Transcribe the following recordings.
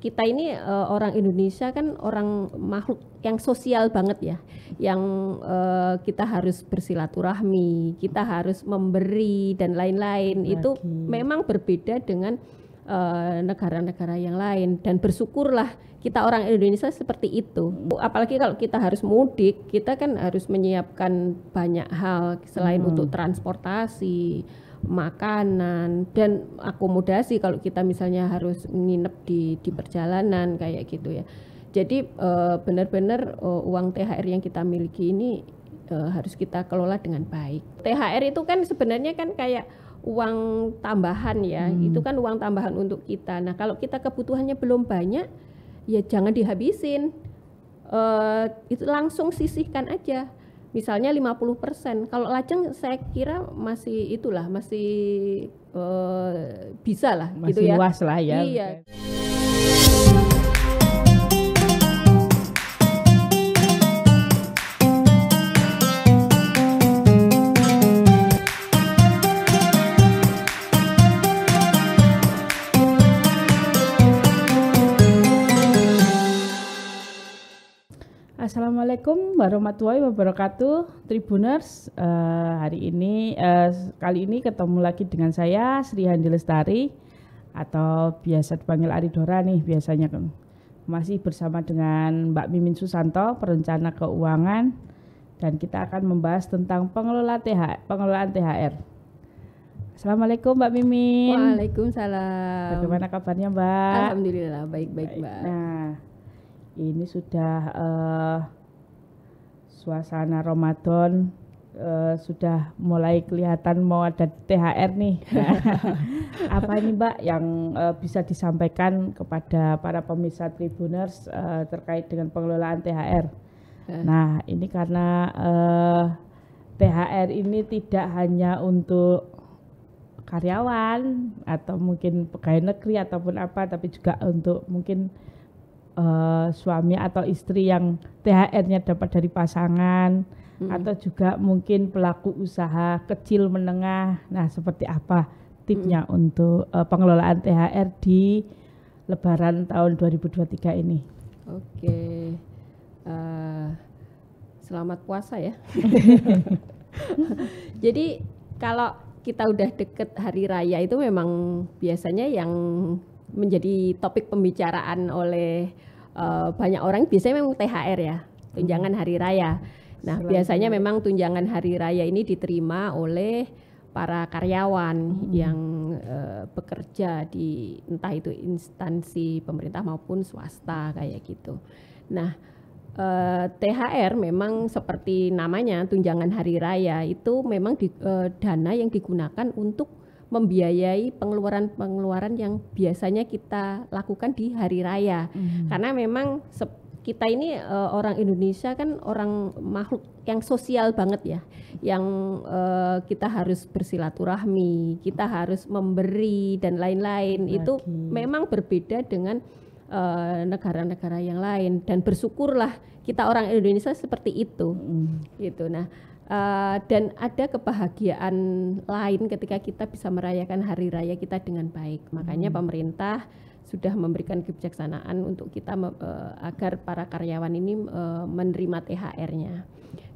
kita ini orang Indonesia kan orang makhluk yang sosial banget ya, yang kita harus bersilaturahmi, kita harus memberi dan lain-lain. Itu memang berbeda dengan negara-negara yang lain, dan bersyukurlah kita orang Indonesia seperti itu. Apalagi kalau kita harus mudik, kita kan harus menyiapkan banyak hal selain untuk transportasi, makanan dan akomodasi kalau kita misalnya harus nginep di perjalanan kayak gitu ya. Jadi benar-benar uang THR yang kita miliki ini harus kita kelola dengan baik. THR itu kan sebenarnya kan kayak uang tambahan ya, itu kan uang tambahan untuk kita. Nah kalau kita kebutuhannya belum banyak, ya jangan dihabisin, itu langsung sisihkan aja. Misalnya 50%, kalau lajeng saya kira masih itulah, masih bisa lah masih gitu ya. Luas lah ya. Iya. Assalamualaikum warahmatullahi wabarakatuh, Tribuners. Kali ini ketemu lagi dengan saya Sri Handi Lestari atau biasa dipanggil Aridora nih biasanya. Masih bersama dengan Mbak Mimin Susanto, perencana keuangan, dan kita akan membahas tentang pengelolaan THR. Assalamualaikum Mbak Mimin. Waalaikumsalam. Bagaimana kabarnya Mbak? Alhamdulillah baik-baik Mbak. Nah, ini sudah suasana Ramadan, sudah mulai kelihatan mau ada THR nih. Apa ini Mbak yang bisa disampaikan kepada para pemirsa Tribuners terkait dengan pengelolaan THR? Nah ini karena THR ini tidak hanya untuk karyawan atau mungkin pegawai negeri ataupun apa, tapi juga untuk mungkin suami atau istri yang THR-nya dapat dari pasangan, atau juga mungkin pelaku usaha kecil menengah. Nah, seperti apa tipsnya untuk pengelolaan THR di Lebaran tahun 2023 ini? Oke, selamat puasa ya. Jadi kalau kita udah deket hari raya itu memang biasanya yang menjadi topik pembicaraan oleh banyak orang biasanya memang THR ya, tunjangan hari raya. Nah biasanya memang tunjangan hari raya ini diterima oleh para karyawan yang bekerja di entah itu instansi pemerintah maupun swasta kayak gitu. Nah THR memang seperti namanya tunjangan hari raya itu memang dana yang digunakan untuk membiayai pengeluaran-pengeluaran yang biasanya kita lakukan di hari raya. Karena memang kita ini orang Indonesia kan orang makhluk yang sosial banget ya, yang kita harus bersilaturahmi, kita harus memberi dan lain-lain. Itu memang berbeda dengan negara-negara yang lain, dan bersyukurlah kita orang Indonesia seperti itu. Gitu. Nah, dan ada kebahagiaan lain ketika kita bisa merayakan hari raya kita dengan baik. Makanya pemerintah sudah memberikan kebijaksanaan untuk kita agar para karyawan ini menerima THR-nya.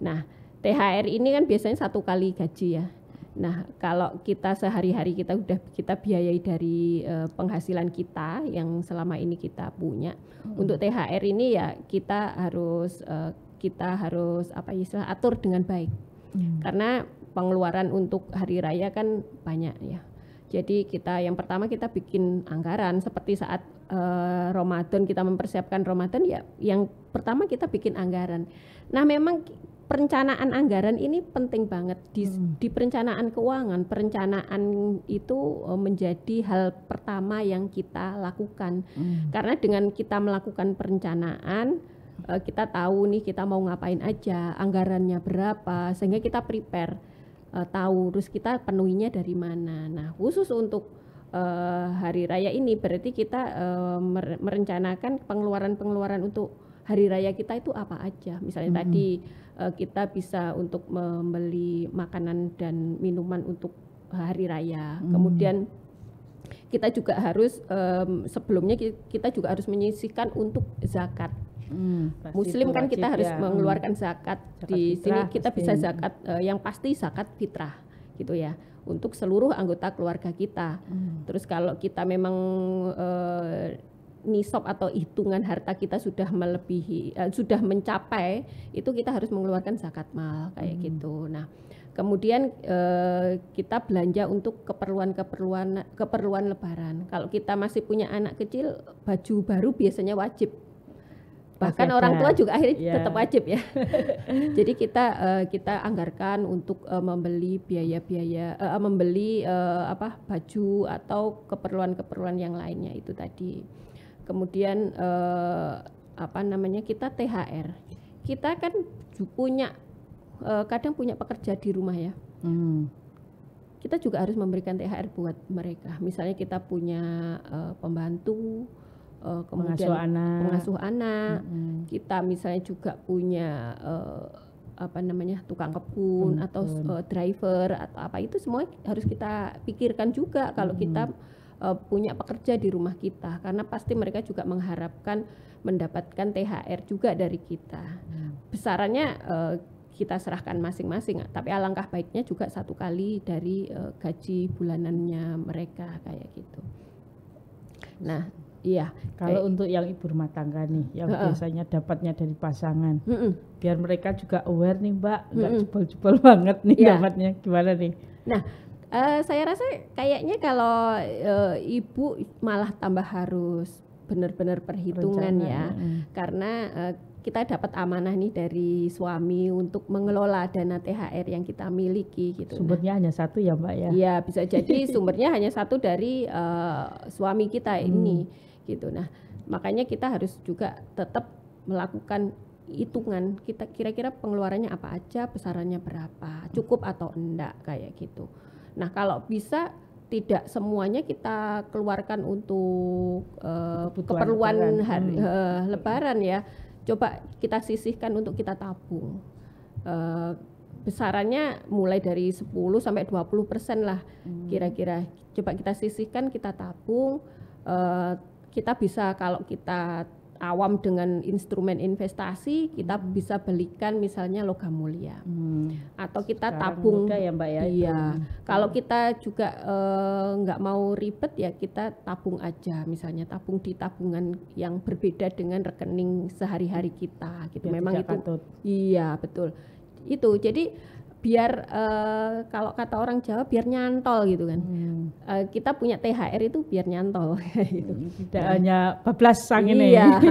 Nah, THR ini kan biasanya 1 kali gaji ya. Nah, kalau kita sehari-hari kita biayai dari penghasilan kita yang selama ini kita punya. Untuk THR ini ya kita harus atur dengan baik. Karena pengeluaran untuk hari raya kan banyak ya. Jadi yang pertama kita bikin anggaran seperti saat Ramadan, kita mempersiapkan Ramadan ya, yang pertama kita bikin anggaran. Nah, memang perencanaan anggaran ini penting banget di perencanaan keuangan. Perencanaan itu menjadi hal pertama yang kita lakukan. Karena dengan kita melakukan perencanaan, kita tahu nih kita mau ngapain aja, anggarannya berapa, sehingga kita prepare, tahu terus kita penuhinya dari mana. Nah, khusus untuk hari raya ini berarti kita merencanakan pengeluaran untuk hari raya kita itu apa aja. Misalnya tadi kita bisa untuk membeli makanan dan minuman untuk hari raya. Kemudian Kita juga harus sebelumnya kita juga harus menyisihkan untuk zakat. Muslim kan kita harus mengeluarkan zakat. Di sini kita bisa zakat yang pasti zakat fitrah gitu ya, untuk seluruh anggota keluarga kita. Terus kalau kita memang nisab atau hitungan harta kita sudah melebihi sudah mencapai, itu kita harus mengeluarkan zakat mal kayak gitu. Nah, kemudian kita belanja untuk keperluan lebaran. Kalau kita masih punya anak kecil, baju baru biasanya wajib. Bahkan orang tua juga akhirnya tetap wajib ya. Jadi kita anggarkan untuk membeli membeli baju atau keperluan yang lainnya itu tadi. Kemudian kita THR. Kita kan kadang punya pekerja di rumah ya. Kita juga harus memberikan THR buat mereka. Misalnya kita punya pembantu, kemudian pengasuh anak, kita misalnya juga punya tukang kebun atau driver atau apa, itu semua harus kita pikirkan juga kalau kita punya pekerja di rumah kita, karena pasti mereka juga mengharapkan mendapatkan THR juga dari kita. Besarannya kita serahkan masing-masing, tapi alangkah baiknya juga satu kali dari gaji bulanannya mereka kayak gitu. Nah, iya. Kalau untuk yang ibu rumah tangga nih, yang biasanya dapatnya dari pasangan, biar mereka juga aware nih Mbak, nggak jebol-jebol banget nih dapatnya, gimana nih? Nah, saya rasa kayaknya kalau ibu malah tambah harus benar-benar perhitungan ya, karena kita dapat amanah nih dari suami untuk mengelola dana THR yang kita miliki gitu. Sumbernya hanya satu ya Mbak ya? Iya, bisa jadi sumbernya hanya satu dari suami kita ini gitu. Nah, makanya kita harus juga tetap melakukan hitungan, kita kira-kira pengeluarannya apa aja, besarannya berapa, cukup atau enggak kayak gitu. Nah, kalau bisa tidak semuanya kita keluarkan untuk keperluan lebaran ya. Coba kita sisihkan untuk kita tabung. Besarannya mulai dari 10 sampai 20% lah kira-kira. Coba kita sisihkan, kita tabung. Kita bisa, kalau kita awam dengan instrumen investasi, kita bisa belikan misalnya logam mulia, atau kita tabung ya Mbak ya. Iya. Kalau kita juga nggak mau ribet ya, kita tabung aja, misalnya tabung di tabungan yang berbeda dengan rekening sehari-hari kita gitu. Biar memang itu katut. Iya betul itu. Jadi biar kalau kata orang Jawa, biar nyantol gitu kan. Kita punya THR itu biar nyantol gitu. Tidak hanya bablas sang ini. Iya,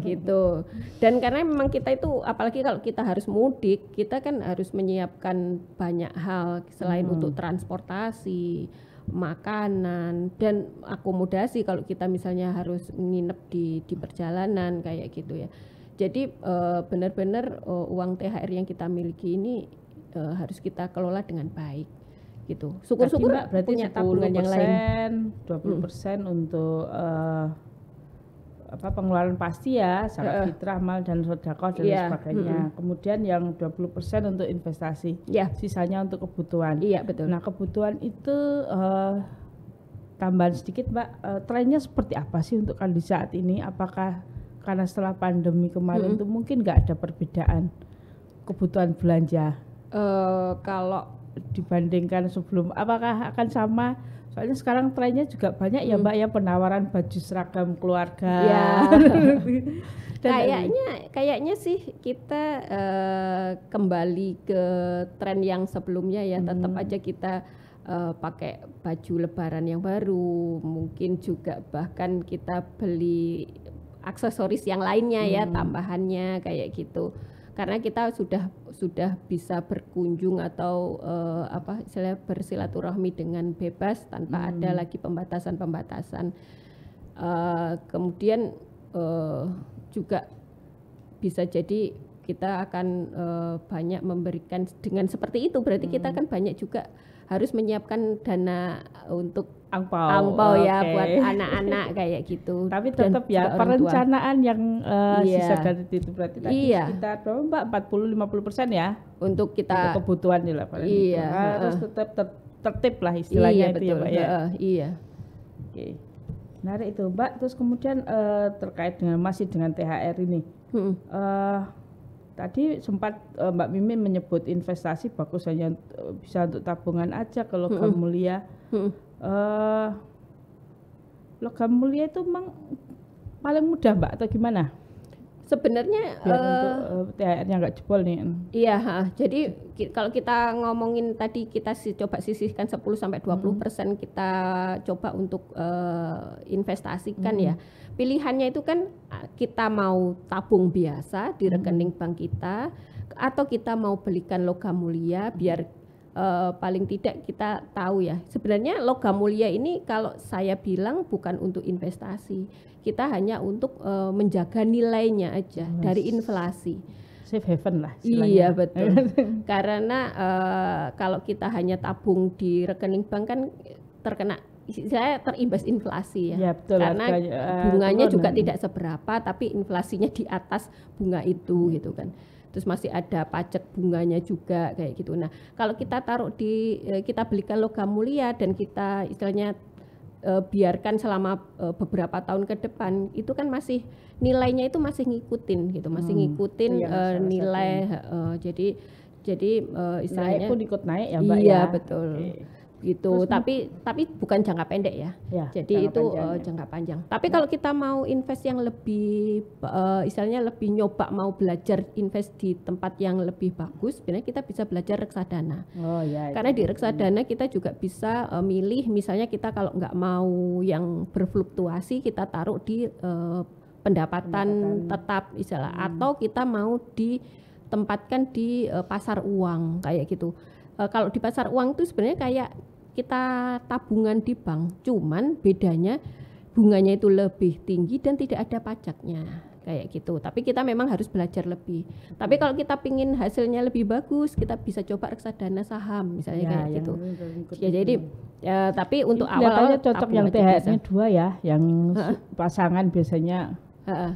gitu. Dan karena memang kita itu, apalagi kalau kita harus mudik, kita kan harus menyiapkan banyak hal selain untuk transportasi, makanan, dan akomodasi kalau kita misalnya harus nginep di perjalanan kayak gitu ya. Jadi benar-benar uang THR yang kita miliki ini harus kita kelola dengan baik gitu. Syukur-syukur berarti punya tabungan yang lain. 20% untuk pengeluaran pasti ya, zakat fitrah, mal dan sedekah dan sebagainya. Kemudian yang 20% untuk investasi. Sisanya untuk kebutuhan. Iya, betul. Nah, kebutuhan itu tambahan sedikit Mbak, trennya seperti apa sih untuk kondisi saat ini? Apakah karena setelah pandemi kemarin itu mungkin nggak ada perbedaan kebutuhan belanja? Kalau dibandingkan sebelum, apakah akan sama? Soalnya sekarang trennya juga banyak ya Mbak ya, penawaran baju seragam keluarga. Ya. Kayaknya sih kita kembali ke tren yang sebelumnya ya. Tetap aja kita pakai baju lebaran yang baru, mungkin juga bahkan kita beli aksesoris yang lainnya ya, tambahannya kayak gitu. Karena kita sudah bisa berkunjung atau istilahnya bersilaturahmi dengan bebas tanpa ada lagi pembatasan-pembatasan. Kemudian juga bisa jadi kita akan banyak memberikan dengan seperti itu, berarti kita kan banyak juga harus menyiapkan dana untuk angpau ya buat anak-anak kayak gitu. Tapi tetap ya perencanaan yang sisa dari itu berarti tadi sekitar Mbak 40-50% ya untuk kita untuk kebutuhan di lapangan. Harus tetap tertib lah istilahnya itu ya Mbak ya. Iya. Oke. Menarik itu Mbak. Terus kemudian terkait dengan masih dengan THR ini. Tadi sempat Mbak Mimin menyebut investasi bagus hanya bisa untuk tabungan aja ke logam mulia. Logam mulia itu memang paling mudah Mbak atau gimana? Sebenarnya untuk THR-nya nggak jebol nih. Iya, jadi kalau kita ngomongin tadi kita coba sisihkan 10-20% kita coba untuk investasikan ya. Pilihannya itu kan kita mau tabung biasa di rekening bank kita atau kita mau belikan logam mulia biar paling tidak kita tahu ya. Sebenarnya logam mulia ini kalau saya bilang bukan untuk investasi. Kita hanya untuk menjaga nilainya aja dari inflasi. Safe haven lah istilahnya. Iya betul. Karena kalau kita hanya tabung di rekening bank kan terimbas inflasi ya. Ya betul. Karena bunganya juga tidak seberapa, tapi inflasinya di atas bunga itu gitu kan. Terus masih ada pajak bunganya juga kayak gitu. Nah kalau kita taruh kita belikan logam mulia dan kita istilahnya biarkan selama beberapa tahun ke depan itu kan masih nilainya itu masih ngikutin gitu, masih ngikutin nilai jadi istilahnya naik pun ikut naik ya Mbak iya, ya. Betul. Gitu. Tapi bukan jangka pendek ya. Jadi itu jangka panjang. Tapi kalau kita mau invest yang lebih istilahnya lebih nyoba mau belajar invest di tempat yang lebih bagus, sebenarnya kita bisa belajar reksadana. Karena di reksadana kita juga bisa milih misalnya kita kalau nggak mau yang berfluktuasi kita taruh di pendapatan tetap istilah atau kita mau ditempatkan di pasar uang kayak gitu. Kalau di pasar uang itu sebenarnya kayak kita tabungan di bank, cuman bedanya bunganya itu lebih tinggi dan tidak ada pajaknya kayak gitu. Tapi kita memang harus belajar lebih. Tapi kalau kita pingin hasilnya lebih bagus, kita bisa coba reksadana saham misalnya kayak gitu. Ya jadi tapi untuk awal cocok yang THR-nya 2 ya, yang pasangan biasanya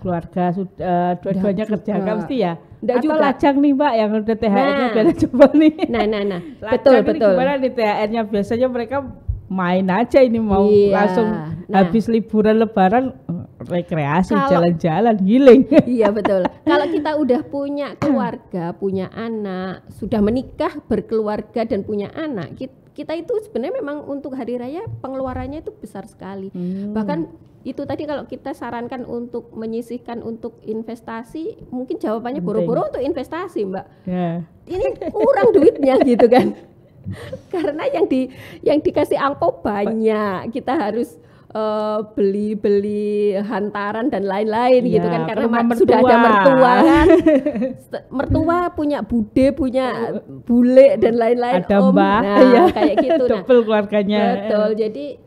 keluarga sudah dua-duanya kerja kan mesti ya. Atau juga lajang nih Mbak yang udah THR-nya biar coba nih. Nah. betul. Gimana nih THR-nya biasanya mereka main aja ini mau langsung habis liburan lebaran rekreasi jalan-jalan healing. Iya betul. Kalau kita udah punya keluarga, punya anak, sudah menikah, berkeluarga dan punya anak, kita itu sebenarnya memang untuk hari raya pengeluarannya itu besar sekali. Bahkan itu tadi kalau kita sarankan untuk menyisihkan untuk investasi, mungkin jawabannya boro-boro untuk investasi, Mbak. Ini kurang duitnya gitu kan. Karena yang dikasih angpau banyak, kita harus beli hantaran dan lain-lain gitu kan, karena sudah ada mertua kan. Mertua punya bude, punya bule dan lain-lain, ada mbak, kayak gitu. Double keluarganya. Betul. Jadi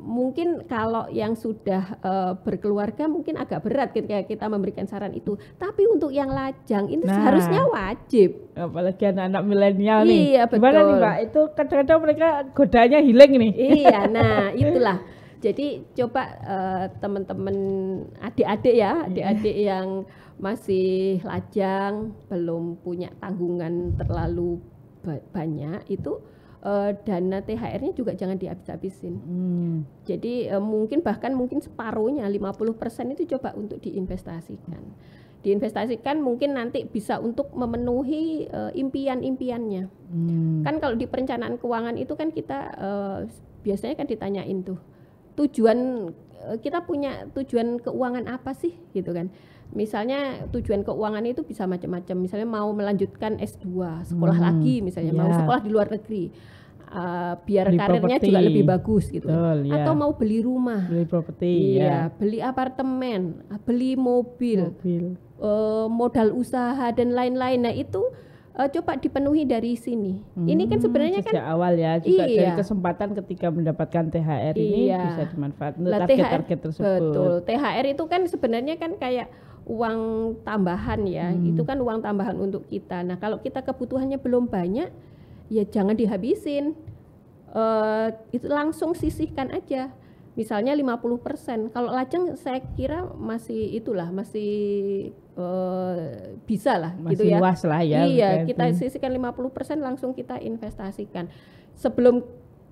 mungkin kalau yang sudah berkeluarga mungkin agak berat ketika kita memberikan saran itu. Tapi untuk yang lajang ini seharusnya wajib. Apalagi anak-anak milenial nih. Iya betul. Gimana nih Mbak? Itu kadang-kadang mereka godanya healing nih. Iya, nah itulah. Jadi coba teman-teman adik-adik yang masih lajang, belum punya tanggungan terlalu banyak itu. Dana THR-nya juga jangan dihabis-habisin. Jadi mungkin separuhnya 50% itu coba untuk diinvestasikan. Diinvestasikan mungkin nanti bisa untuk memenuhi impian-impiannya. Kan kalau di perencanaan keuangan itu kan kita biasanya kan ditanyain tuh kita punya tujuan keuangan apa sih gitu kan. Misalnya tujuan keuangan itu bisa macam-macam. Misalnya mau melanjutkan S2, sekolah lagi misalnya, mau sekolah di luar negeri. Biar beli karirnya property juga lebih bagus gitu. Atau mau beli rumah, beli properti, beli apartemen, beli mobil. Modal usaha dan lain-lain. Nah itu coba dipenuhi dari sini. Ini kan sebenarnya sejak awal ya juga dari kesempatan ketika mendapatkan THR ini bisa dimanfaatkan untuk target-target tersebut. Betul. THR itu kan sebenarnya kan kayak uang tambahan ya. Itu kan uang tambahan untuk kita. Nah kalau kita kebutuhannya belum banyak, ya jangan dihabisin. Itu langsung sisihkan aja. Misalnya 50%. Kalau lajang saya kira masih bisa lah masih gitu ya. Luas lah ya. Iya, kita sisihkan 50% langsung kita investasikan. Sebelum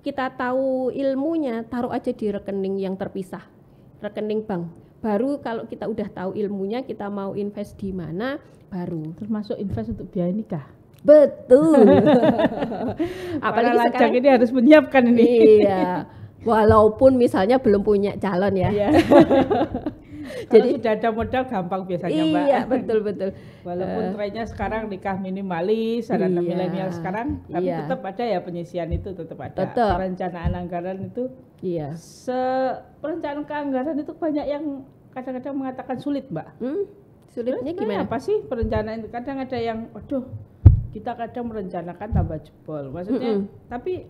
kita tahu ilmunya, taruh aja di rekening yang terpisah, rekening bank. Baru kalau kita udah tahu ilmunya, kita mau invest di mana, baru. Termasuk invest untuk biaya nikah. Betul. Apalagi sekarang ini harus menyiapkan ini. Iya. Walaupun misalnya belum punya calon ya. Iya. Jadi sudah ada modal gampang biasanya Mbak. Iya, betul. Walaupun trennya sekarang nikah minimalis, ada milenial sekarang, tapi tetap ada ya penyisian itu tetap ada. Perencanaan anggaran itu. Iya. Perencanaan anggaran itu banyak yang kadang-kadang mengatakan sulit, Mbak. Sulitnya gimana? Apa sih perencanaan? Kadang ada yang, waduh, kita kadang merencanakan tambah jebol. Maksudnya, tapi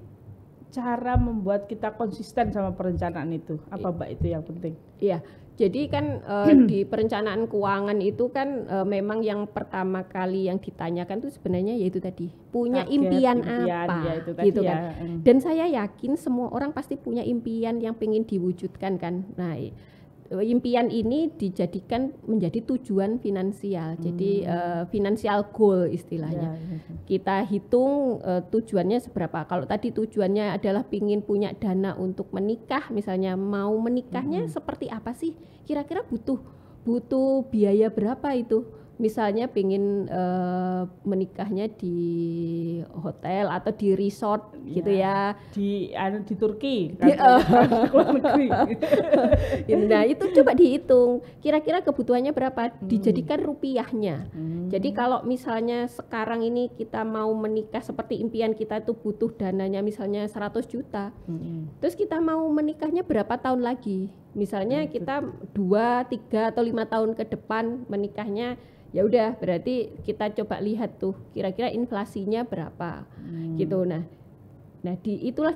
cara membuat kita konsisten sama perencanaan itu, apa Mbak itu yang penting? Iya. Jadi kan di perencanaan keuangan itu kan memang yang pertama kali yang ditanyakan tuh sebenarnya yaitu tadi punya impian apa ya, itu tadi gitu ya. Kan. Dan saya yakin semua orang pasti punya impian yang pengen diwujudkan kan. Nah, impian ini dijadikan menjadi tujuan finansial. Jadi financial goal istilahnya. Ya. Kita hitung tujuannya seberapa. Kalau tadi tujuannya adalah pingin punya dana untuk menikah, misalnya mau menikahnya seperti apa sih? Kira-kira butuh biaya berapa itu? Misalnya pingin menikahnya di hotel atau di resort gitu ya. Di Turki. Nah itu coba dihitung. Kira-kira kebutuhannya berapa? Dijadikan rupiahnya. Jadi kalau misalnya sekarang ini kita mau menikah seperti impian kita itu butuh dananya misalnya 100 juta. Terus kita mau menikahnya berapa tahun lagi? Misalnya kita 2, 3 atau 5 tahun ke depan menikahnya. Ya udah berarti kita coba lihat tuh kira-kira inflasinya berapa gitu. Nah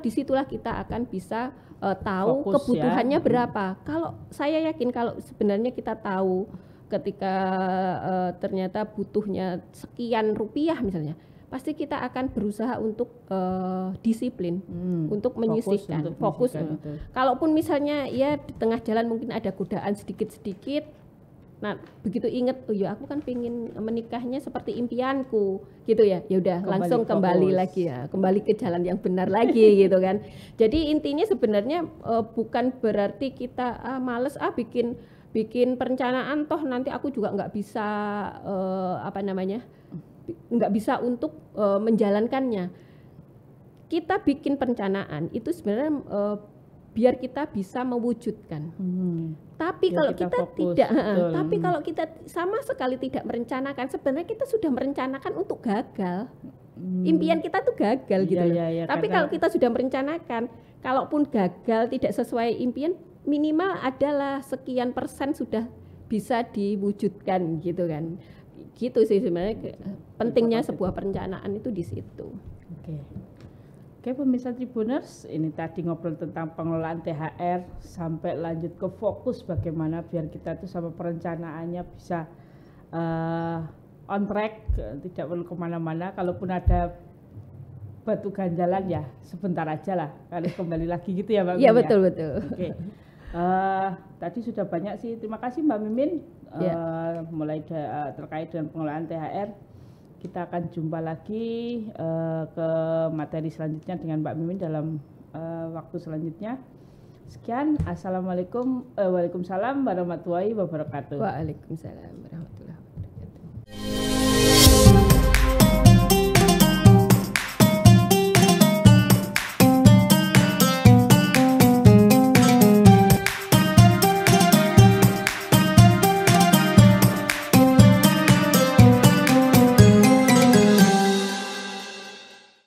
disitulah kita akan bisa tahu fokus kebutuhannya berapa. Kalau saya yakin kalau sebenarnya kita tahu ketika ternyata butuhnya sekian rupiah misalnya, pasti kita akan berusaha untuk disiplin, untuk menyisihkan, fokus. Kalaupun misalnya ya di tengah jalan mungkin ada godaan sedikit-sedikit. Nah, begitu inget, oh ya aku kan pengen menikahnya seperti impianku, gitu ya. Ya udah langsung kembali lagi ya, kembali ke jalan yang benar lagi gitu kan. Jadi intinya sebenarnya bukan berarti kita males bikin perencanaan toh nanti aku juga nggak bisa nggak bisa untuk menjalankannya. Kita bikin perencanaan itu sebenarnya biar kita bisa mewujudkan. Tapi kalau kita tidak, tapi kalau kita sama sekali tidak merencanakan, sebenarnya kita sudah merencanakan untuk gagal. Impian kita tuh gagal gitu. Tapi kalau kita sudah merencanakan, kalaupun gagal tidak sesuai impian, minimal adalah sekian persen sudah bisa diwujudkan gitu kan. Gitu sih sebenarnya pentingnya sebuah perencanaan itu di situ. Oke, pemirsa Tribuners, ini tadi ngobrol tentang pengelolaan THR sampai lanjut ke fokus bagaimana biar kita tuh sama perencanaannya bisa on track, tidak perlu kemana-mana. Kalaupun ada batu ganjalan ya sebentar aja lah, harus kembali lagi gitu ya Mbak Mimin. Iya betul. Oke, tadi sudah banyak sih. Terima kasih Mbak Mimin mulai terkait dengan pengelolaan THR. Kita akan jumpa lagi ke materi selanjutnya dengan Mbak Mimin dalam waktu selanjutnya. Sekian, assalamualaikum, waalaikumsalam warahmatullahi wabarakatuh. Waalaikumsalam warahmatullahi wabarakatuh.